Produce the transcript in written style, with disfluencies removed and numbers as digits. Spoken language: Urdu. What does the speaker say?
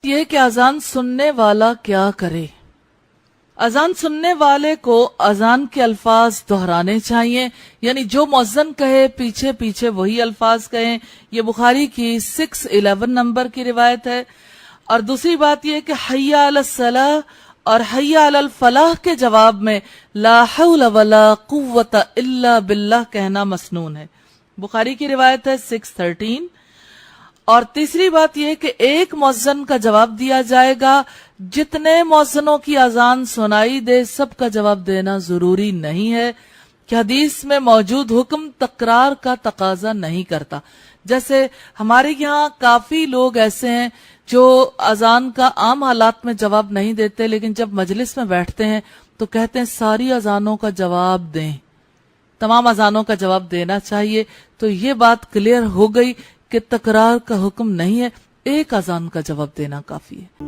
یہ کہ اذان سننے والا کیا کرے۔ اذان سننے والے کو اذان کے الفاظ دہرانے چاہیے، یعنی جو مؤذن کہے پیچھے پیچھے وہی الفاظ کہیں۔ یہ بخاری کی 611 نمبر کی روایت ہے۔ اور دوسری بات یہ کہ حی علی الصلاح اور حی علی الفلاح کے جواب میں لا حول ولا قوت الا باللہ کہنا مسنون ہے۔ بخاری کی روایت ہے 613۔ اور تیسری بات یہ کہ ایک مؤذن کا جواب دیا جائے گا، جتنے مؤذنوں کی اذان سنائی دے سب کا جواب دینا ضروری نہیں ہے، کہ حدیث میں موجود حکم تکرار کا تقاضا نہیں کرتا۔ جیسے ہمارے یہاں کافی لوگ ایسے ہیں جو اذان کا عام حالات میں جواب نہیں دیتے، لیکن جب مجلس میں بیٹھتے ہیں تو کہتے ہیں ساری اذانوں کا جواب دیں، تمام اذانوں کا جواب دینا چاہیے۔ تو یہ بات کلیئر ہو گئی کہ تکرار کا حکم نہیں ہے، ایک اذان کا جواب دینا کافی ہے۔